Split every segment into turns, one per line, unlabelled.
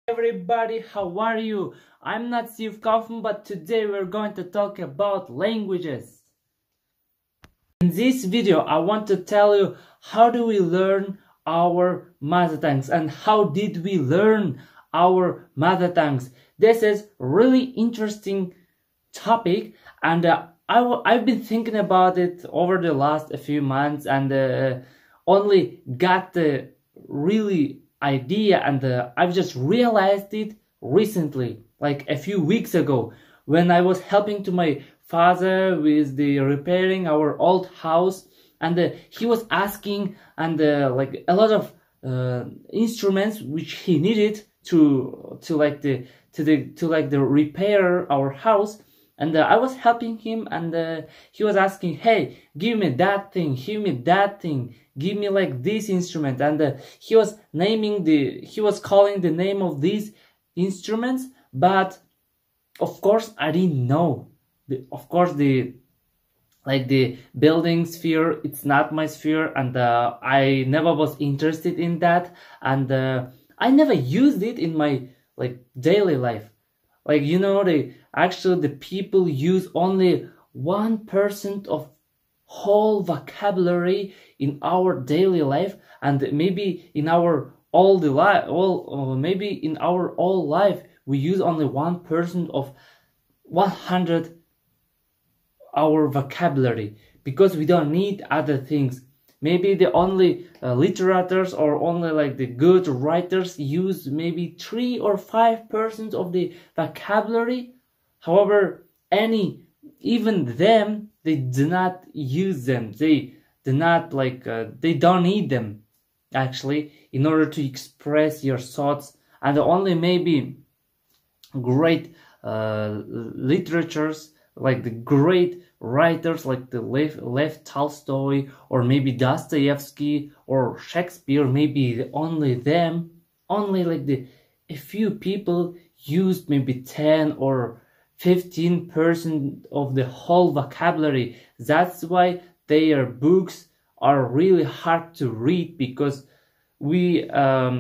Everybody, how are you? I'm not Steve Kaufman, but today we're going to talk about languages. In this video, I want to tell you how do we learn our mother tongues and how did we learn our mother tongues. This is really interesting topic, and I've been thinking about it over the last few months and only got the really idea, and I've just realized it recently, like a few weeks ago, when I was helping to my father with the repairing our old house, and he was asking and like a lot of instruments which he needed to repair our house. And I was helping him, and he was asking, hey, give me that thing, give me that thing, give me like this instrument. And he was calling the name of these instruments, but of course I didn't know. Of course, the building sphere, it's not my sphere, and I never was interested in that, and I never used it in my daily life. The people use only 1% of whole vocabulary in our daily life, and maybe in our maybe in our whole life we use only 1% of 100 our vocabulary, because we don't need other things. Maybe the only literators or only the good writers use maybe 3 or 5% of the vocabulary. However, even them, they do not use them. They do not they don't need them actually in order to express your thoughts. And only maybe great literatures, like the great writers like the Lev Tolstoy or maybe Dostoevsky or Shakespeare, maybe only a few people used maybe 10 or 15% of the whole vocabulary. That's why their books are really hard to read, because we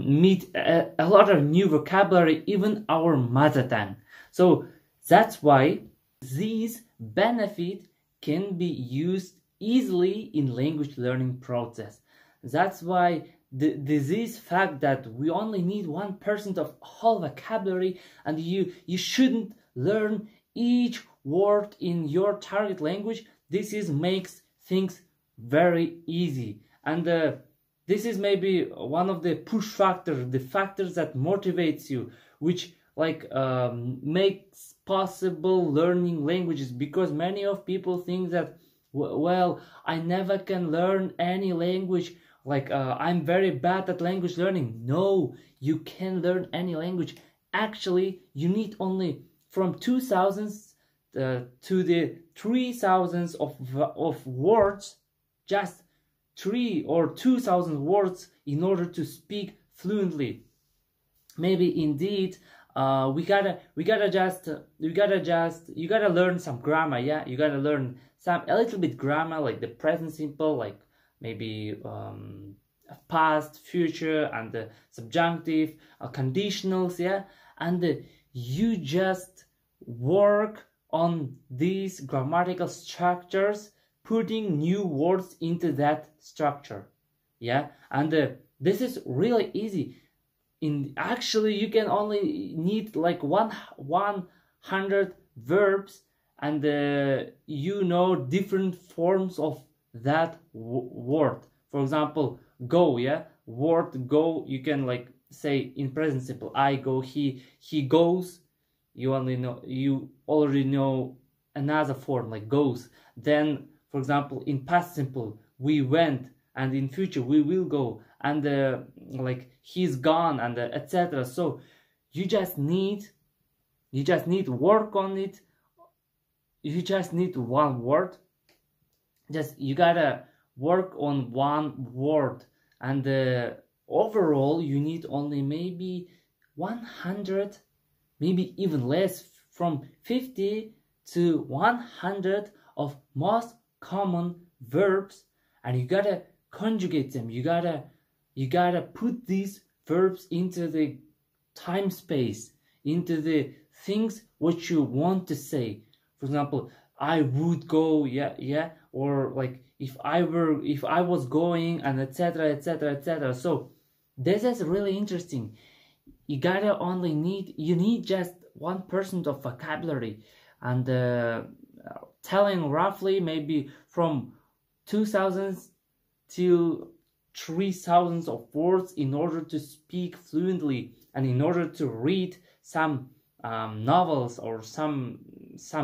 meet a lot of new vocabulary, even our mother tongue. So that's why these benefits can be used easily in language learning process. That's why this fact that we only need 1% of whole vocabulary, and you shouldn't learn each word in your target language. Makes things very easy, and this is maybe one of the push factors, the factors that motivates you, which makes possible learning languages. Because many of people think that, well, I never can learn any language, I'm very bad at language learning. No, you can learn any language. Actually, you need only from 2000s to the 3000s of words, just 3 or 2000 words in order to speak fluently. Maybe indeed you gotta learn some grammar. Yeah, you gotta learn a little bit grammar, like the present simple, like maybe past, future, and the subjunctive, conditionals. Yeah, and you just work on these grammatical structures, putting new words into that structure. Yeah, and this is really easy. Actually, you can only need 100 verbs, and different forms of that word. For example, go. Yeah, word go, you can say in present simple, I go, he goes. You already know another form like goes. Then, for example, in past simple, we went, and in future we will go, and he's gone, and etc. So you just need work on it. You just need one word. You gotta work on one word, and overall you need only maybe 100, maybe even less, from 50 to 100 of most common verbs, and you gotta conjugate them. You gotta put these verbs into the time space, into the things what you want to say. For example, I would go, yeah, or like if I was going, and etc, etc, etc. So this is really interesting. You need just 1% of vocabulary, and telling roughly maybe from 2,000 till 3,000 of words in order to speak fluently, and in order to read some novels or some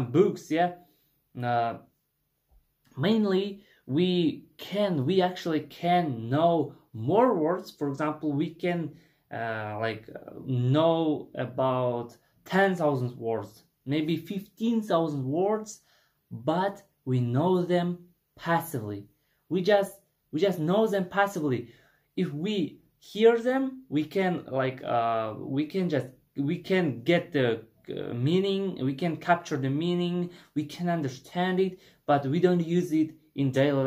books. Yeah, mainly we actually can know more words. For example, we can know about 10,000 words, maybe 15,000 words, but we know them passively. We just know them passively. If we hear them, we can get the meaning, we can capture the meaning, we can understand it, but we don't use it in daily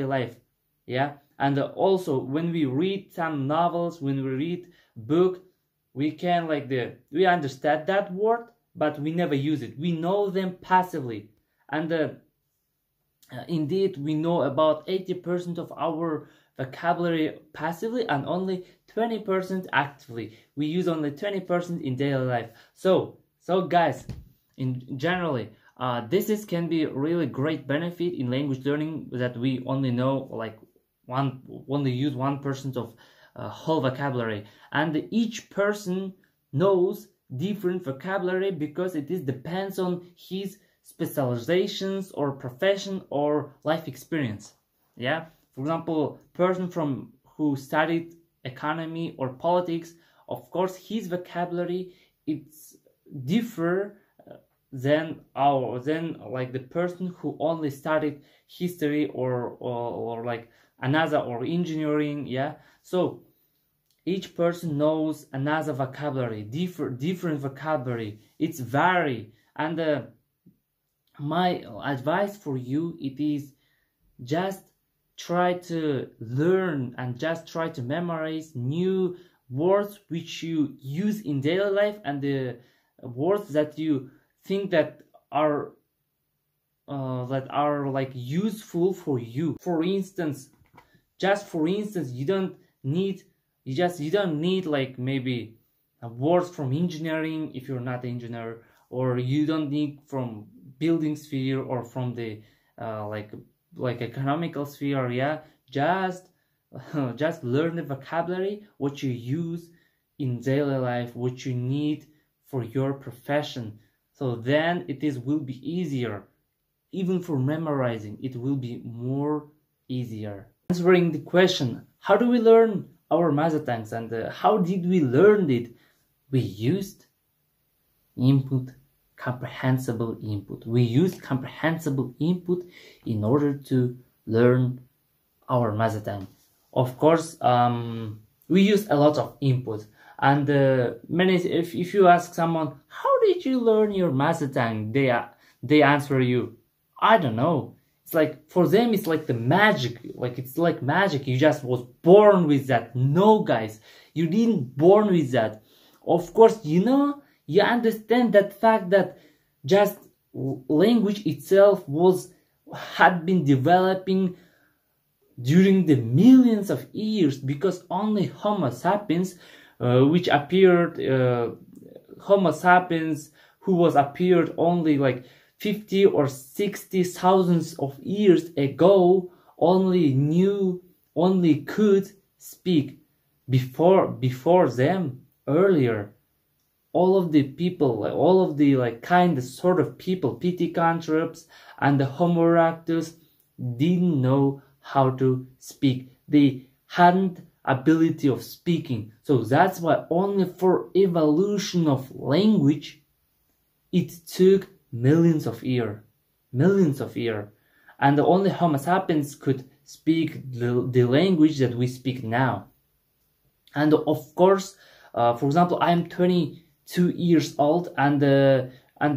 life. Yeah. And also when we read some novels, when we read book, we can we understand that word, but we never use it. We know them passively. And indeed, we know about 80% of our vocabulary passively and only 20% actively. We use only 20% in daily life. So guys, in generally, this can be really great benefit in language learning, that we only know only use 1% of whole vocabulary, and each person knows different vocabulary because it depends on his specializations or profession or life experience. Yeah, for example, person who studied economy or politics, of course his vocabulary it's differ than the person who only studied history or like another or engineering. Yeah, so each person knows another vocabulary, different vocabulary. It's vary, and my advice for you, it is just try to learn and just try to memorize new words which you use in daily life, and the words that you think that are useful for you. For instance, you don't need maybe words from engineering if you're not an engineer, or you don't need from building sphere or from the economical sphere. Yeah, just learn the vocabulary what you use in daily life, what you need for your profession. So then will be easier, even for memorizing. It will be more easier. Answering the question, how do we learn our mother tongues, and how did we learn it? We used input, comprehensible input. We used comprehensible input in order to learn our mother tongue. Of course, we use a lot of input, and if you ask someone, how did you learn your mother tongue, they answer you, I don't know. It's like, for them, it's like the magic. It's like magic. You just was born with that. No, guys, you didn't born with that. Of course, you understand that fact that just language itself had been developing during the millions of years, because only Homo sapiens, which appeared, Homo sapiens, who was appeared only 50 or 60 thousands of years ago, only could speak. Before them, earlier, all of the people, all of the kind of sort of people, Pithecanthropes and the Homo erectus, didn't know how to speak. They hadn't ability of speaking. So that's why only for evolution of language it took millions of years, and only Homo sapiens could speak the language that we speak now. And of course, for example, I'm 22 years old, and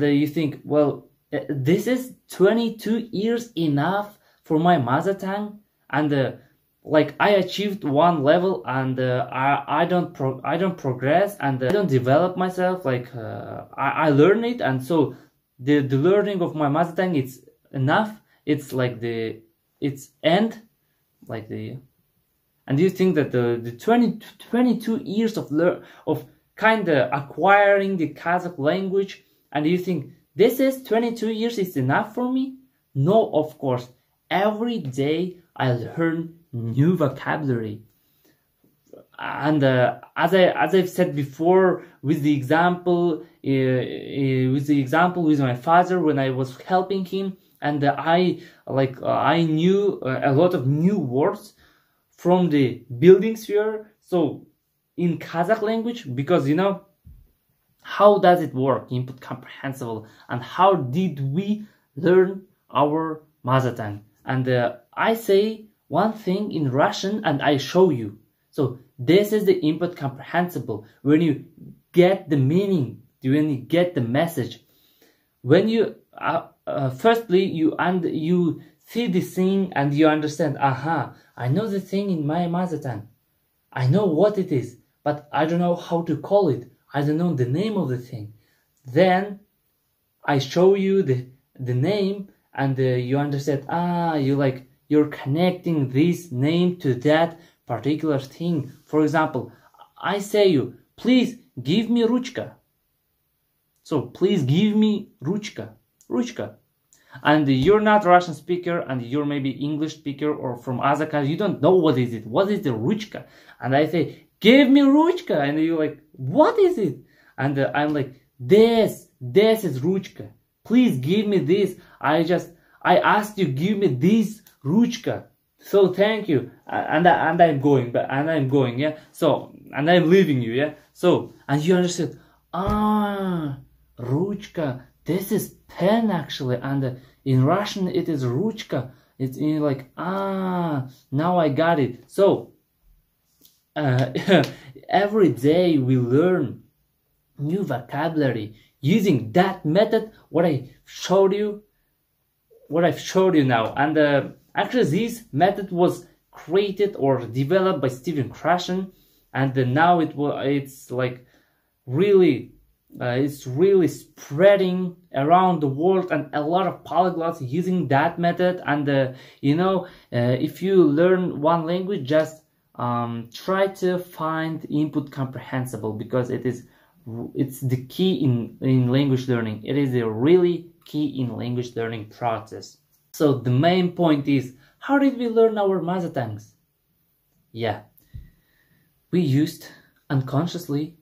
you think, well, this is 22 years enough for my mother tongue, and like I achieved one level and I don't progress, and I don't develop myself. Like I learn it, and so the learning of my mother tongue, it's enough. It's like it's end, like the. And do you think that the 22 years of kind of acquiring the Kazakh language, and do you think this is 22 years is enough for me? No, of course. Every day I learn new vocabulary. And as I've said before, with the example with my father, when I was helping him, and I knew a lot of new words from the building sphere, so in Kazakh language, because how does it work, input comprehensible, and how did we learn our mother tongue? And I say one thing in Russian and I show you. So this is the input comprehensible, when you get the meaning, when you get the message, when you firstly you see the thing and you understand, aha, I know the thing in my mother tongue, I know what it is, but I don't know how to call it, I don't know the name of the thing. Then I show you the name, and you understand, you're connecting this name to that particular thing. For example, I say you, please give me ruchka. So please give me ruchka. And you're not Russian speaker, and you're maybe English speaker or from other country, you don't know what is it. What is the ruchka? And I say, give me ruchka. And you're like, what is it? And I'm like, this is ruchka. Please give me this. I asked you, give me this ruchka. So thank you. And I'm going, yeah. So, and I'm leaving you, yeah. So, and you understood, ruchka, this is pen actually, and in Russian it is ruchka. It's in like, now I got it. So every day we learn new vocabulary using that method, what I've showed you now. And actually this method was created or developed by Stephen Krashen, and now it's like really it's really spreading around the world, and a lot of polyglots using that method. And if you learn one language, just try to find input comprehensible, because it's the key in language learning. It is a really key in language learning process. So the main point is, how did we learn our mother tongues? Yeah, we used unconsciously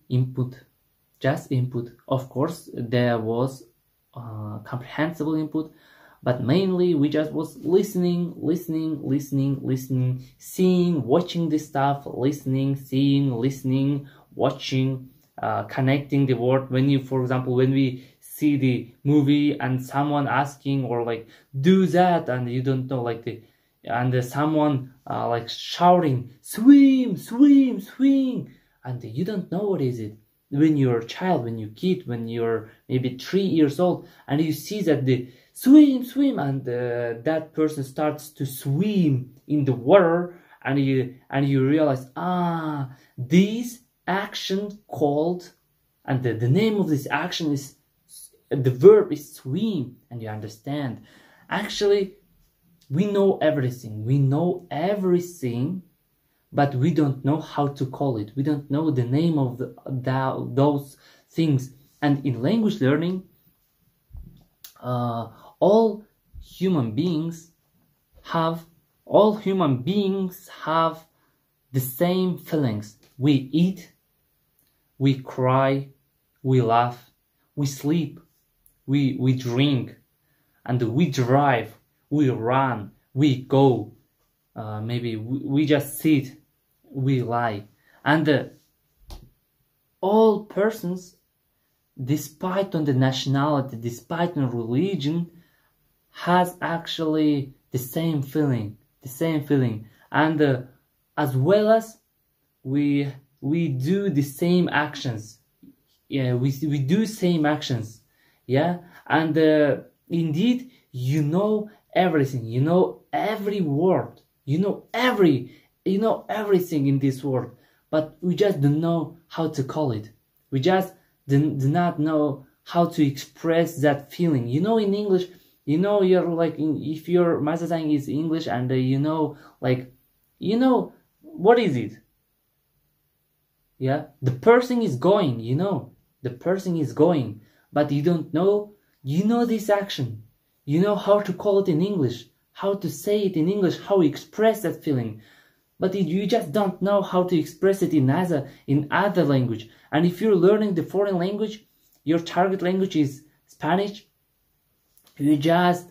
just input. Of course, there was comprehensible input, but mainly we just was listening, seeing, watching the stuff, listening, seeing, listening, watching, connecting the word. For example, when we see the movie and someone asking or like do that, and you don't know and someone like shouting swim, and you don't know what is it. When you're a child, when you're a kid, when you're maybe 3 years old, and you see that the swim, and that person starts to swim in the water, and you realize, this action called, and the name of this action is, the verb is swim, and you understand. Actually, we know everything, but we don't know how to call it. We don't know the name of those things. And in language learning, all human beings have the same feelings. We eat, we cry, we laugh, we sleep, we drink, and we drive, we run, we go, maybe we just sit, we lie. And all persons, despite on the nationality, despite on religion, has actually the same feeling. And as well as we do the same actions. Yeah, we do same actions. Yeah, and indeed, you know everything. You know every word. You know every you know everything in this world, but we just don't know how to call it. We just do not know how to express that feeling. You know, in English, you know, you're like, if your mother tongue is English, and you know, like, you know, what is it? Yeah, the person is going, you know, the person is going, but you don't know, you know this action. You know how to call it in English, how to say it in English, how to express that feeling. But you just don't know how to express it in other language. And if you're learning the foreign language, your target language is Spanish, you're just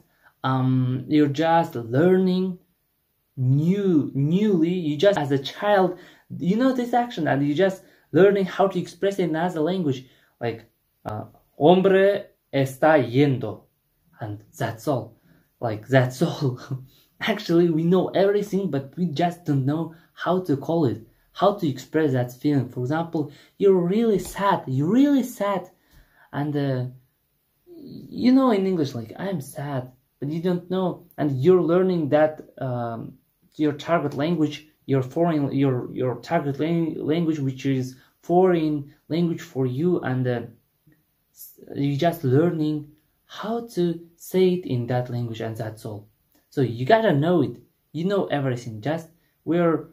learning newly, you just, as a child, you know this action, and you just learning how to express it in another language, like hombre está yendo, and that's all. Like, that's all. Actually, we know everything, but we just don't know how to call it, how to express that feeling. For example, you're really sad, and you know in English, like, I'm sad, but you don't know, and you're learning that your target language, your target language, which is foreign language for you, and you're just learning how to say it in that language, and that's all. So you gotta know it. You know everything. Just we're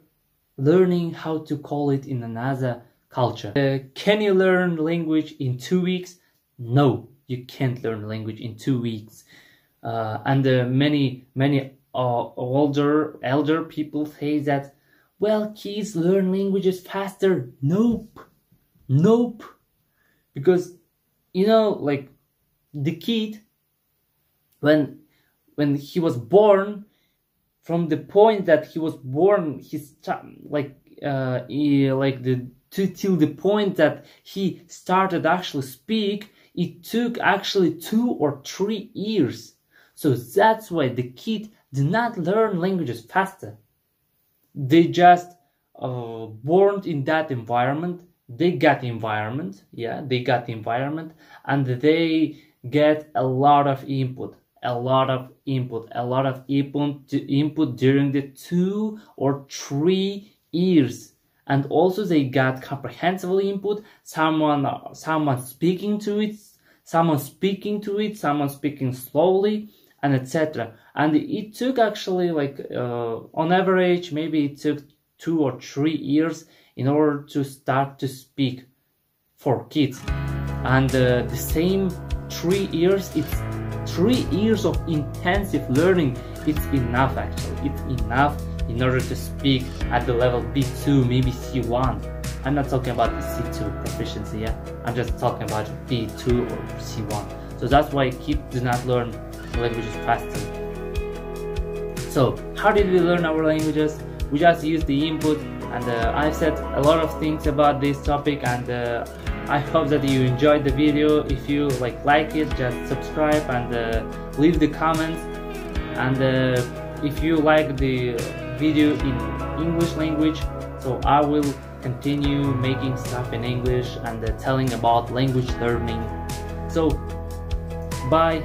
learning how to call it in another culture. Can you learn language in 2 weeks? No, you can't learn language in 2 weeks. And many elder people say that, well, kids learn languages faster. Nope. Because, you know, like, the kid, when he was born, from the point that he was born, till the point that he started actually speak, it took actually 2 or 3 years. So that's why the kid did not learn languages faster. They just born in that environment. They got environment, and they get a lot of input during the 2 or 3 years. And also they got comprehensive input, someone speaking to it, someone speaking slowly, and etc. And it took actually, like, on average, maybe it took 2 or 3 years in order to start to speak for kids. And the same 3 years, it's 3 years of intensive learning. It's enough, actually. It's enough in order to speak at the level B2, maybe C1. I'm not talking about the C2 proficiency, yeah? I'm just talking about B2 or C1. So that's why kids do not learn languages faster. So how did we learn our languages? We just used the input, and I've said a lot of things about this topic, and I hope that you enjoyed the video. If you like it, just subscribe and leave the comments. And if you like the video in English language, so I will continue making stuff in English and telling about language learning. So bye.